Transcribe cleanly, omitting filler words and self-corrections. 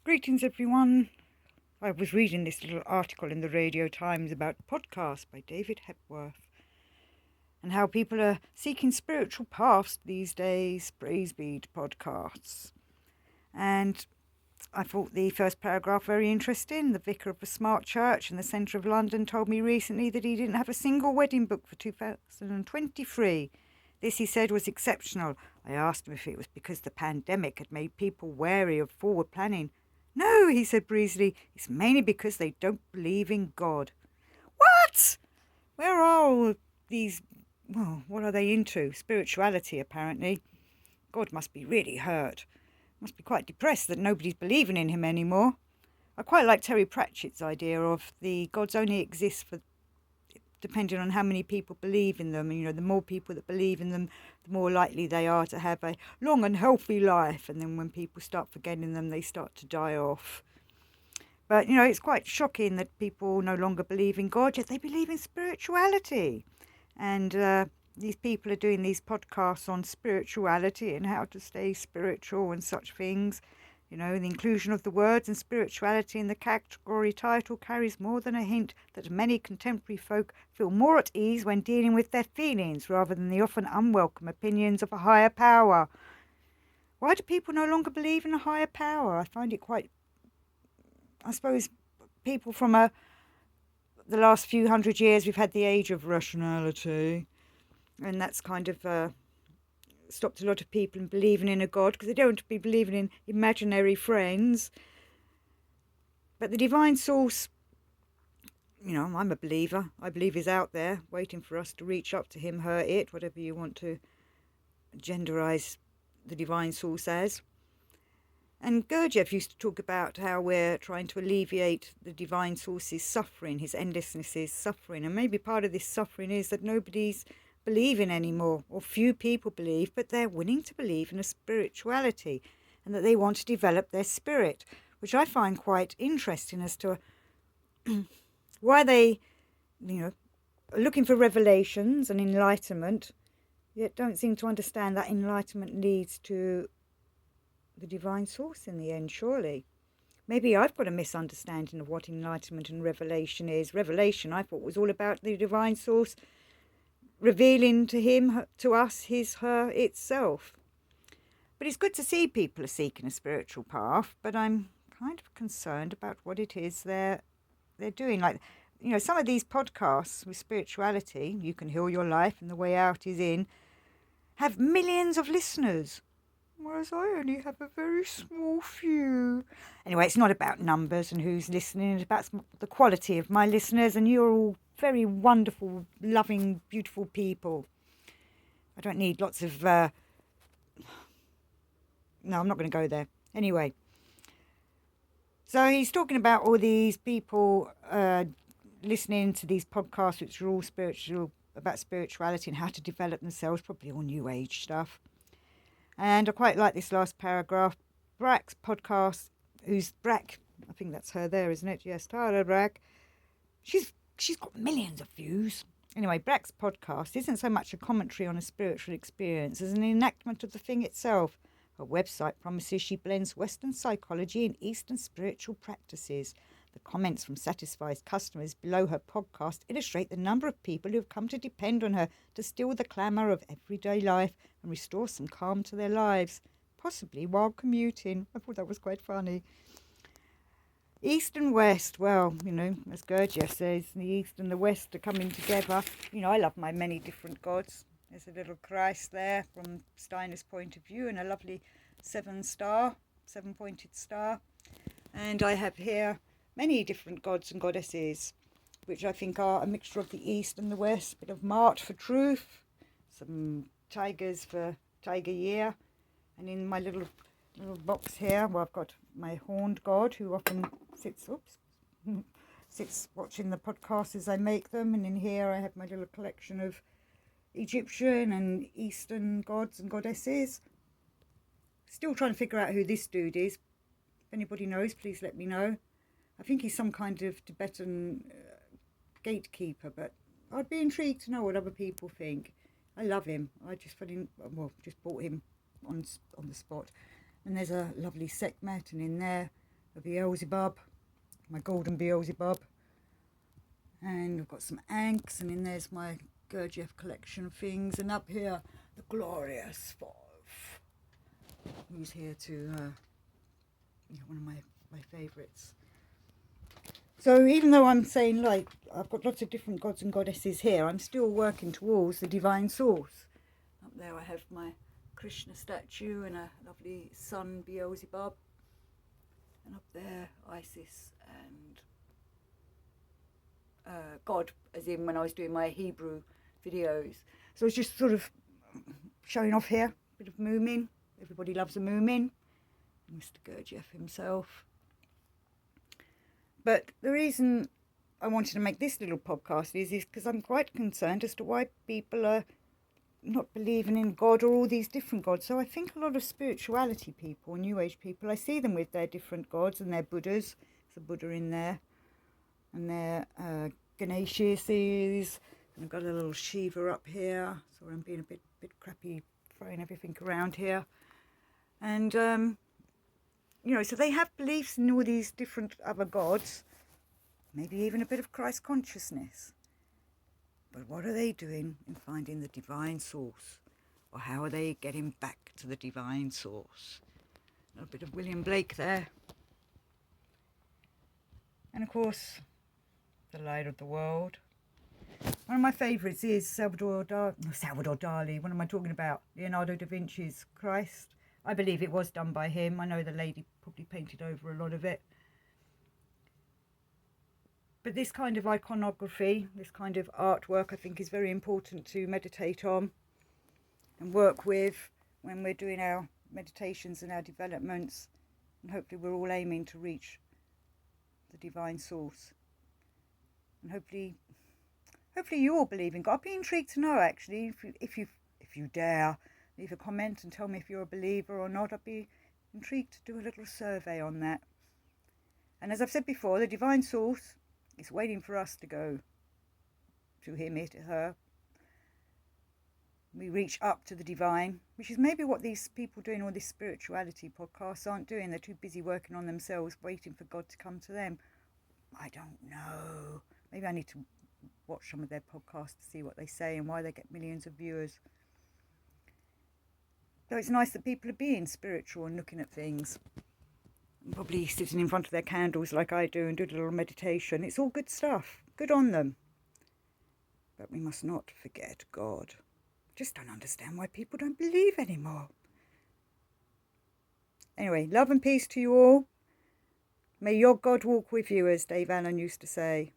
Greetings, everyone. I was reading this little article in the Radio Times about podcasts by David Hepworth and how people are seeking spiritual paths these days, praise be to podcasts. And I thought the first paragraph very interesting. The vicar of a smart church in the centre of London told me recently that he didn't have a single wedding booked for 2023. This, he said, was exceptional. I asked him if it was because the pandemic had made people wary of forward planning. No, he said breezily, it's mainly because they don't believe in God. What? Where are all these, what are they into? Spirituality, apparently. God must be really hurt. Must be quite depressed that nobody's believing in him anymore. I quite like Terry Pratchett's idea of the gods only exist for depending on how many people believe in them. And, the more people that believe in them, the more likely they are to have a long and healthy life. And then when people start forgetting them, they start to die off. But, it's quite shocking that people no longer believe in God, yet they believe in spirituality. And these people are doing these podcasts on spirituality and how to stay spiritual and such things. The inclusion of the words and spirituality in the category title carries more than a hint that many contemporary folk feel more at ease when dealing with their feelings rather than the often unwelcome opinions of a higher power. Why do people no longer believe in a higher power? I find it quite... I suppose people from the last few hundred years, we've had the age of rationality, and that's kind of... stopped a lot of people in believing in a God because they don't want to be believing in imaginary friends. But the divine source, I'm a believer. I believe he's out there waiting for us to reach up to him, her, it, whatever you want to genderize the divine source as. And Gurdjieff used to talk about how we're trying to alleviate the divine source's suffering, his endlessness' suffering. And maybe part of this suffering is that nobody's believing anymore, or few people believe, but they're willing to believe in a spirituality and that they want to develop their spirit, which I find quite interesting as to why they, are looking for revelations and enlightenment, yet don't seem to understand that enlightenment leads to the divine source in the end, surely. Maybe I've got a misunderstanding of what enlightenment and revelation is. Revelation, I thought, was all about the divine source revealing to him, to us, his, her, itself. But it's good to see people are seeking a spiritual path, but I'm kind of concerned about what it is they're doing. Like, some of these podcasts with spirituality, You Can Heal Your Life and The Way Out Is In, have millions of listeners, whereas I only have a very small few. Anyway, it's not about numbers and who's listening, it's about the quality of my listeners, and you're all very wonderful, loving, beautiful people. I don't need lots of... No, I'm not going to go there. Anyway. So he's talking about all these people listening to these podcasts which are all spiritual, about spirituality and how to develop themselves, probably all New Age stuff. And I quite like this last paragraph. Brack's podcast, who's Brack, I think that's her there, isn't it? Yes, Tara Brack. She's got millions of views. Anyway, Brack's podcast isn't so much a commentary on a spiritual experience as an enactment of the thing itself. Her website promises she blends Western psychology and Eastern spiritual practices. The comments from satisfied customers below her podcast illustrate the number of people who have come to depend on her to still the clamour of everyday life and restore some calm to their lives, possibly while commuting. I thought that was quite funny. East and West, well, as Gurdjieff says, the East and the West are coming together. I love my many different gods. There's a little Christ there from Steiner's point of view and a lovely seven-pointed star. And I have here many different gods and goddesses, which I think are a mixture of the East and the West. A bit of Mart for truth, some tigers for tiger year. And in my little box here, I've got my horned god who often sits watching the podcasts as I make them. And in here I have my little collection of Egyptian and Eastern gods and goddesses. Still trying to figure out who this dude is. If anybody knows, please let me know. I think he's some kind of Tibetan gatekeeper, but I'd be intrigued to know what other people think. I love him. I just bought him on the spot. And there's a lovely Sekhmet, and in there a Beelzebub, my golden Beelzebub. And we've got some Anks, and in there's my Gurdjieff collection of things. And up here, the glorious Five, who's here to, one of my favourites. So even though I'm saying, like, I've got lots of different gods and goddesses here, I'm still working towards the divine source. Up there I have my Krishna statue and a lovely sun Beelzebub. And up there, Isis and God, as in when I was doing my Hebrew videos. So it's just sort of showing off here, a bit of Moomin. Everybody loves a Moomin. Mr. Gurdjieff himself. But the reason I wanted to make this little podcast is because I'm quite concerned as to why people are not believing in God or all these different gods. So I think a lot of spirituality people, New Age people, I see them with their different gods and their Buddhas. There's a Buddha in there. And their Ganeshas. And I've got a little Shiva up here. So I'm being a bit crappy, throwing everything around here. And, so they have beliefs in all these different other gods. Maybe even a bit of Christ consciousness. But what are they doing in finding the divine source? Or how are they getting back to the divine source? A little bit of William Blake there. And of course, the light of the world. One of my favourites is Salvador Dali. What am I talking about? Leonardo da Vinci's Christ. I believe it was done by him. I know the lady probably painted over a lot of it. But this kind of iconography, this kind of artwork, I think is very important to meditate on and work with when we're doing our meditations and our developments. And hopefully we're all aiming to reach the divine source. And hopefully you all believe in God. I'd be intrigued to know, actually, if you dare, leave a comment and tell me if you're a believer or not. I'd be intrigued to do a little survey on that. And as I've said before, the divine source is waiting for us to go to him, it, her. We reach up to the divine, which is maybe what these people doing all this spirituality podcasts aren't doing. They're too busy working on themselves, waiting for God to come to them. I don't know. Maybe I need to watch some of their podcasts to see what they say and why they get millions of viewers. So it's nice that people are being spiritual and looking at things. And probably sitting in front of their candles like I do and do a little meditation. It's all good stuff. Good on them. But we must not forget God. I just don't understand why people don't believe anymore. Anyway, love and peace to you all. May your God walk with you, as Dave Allen used to say.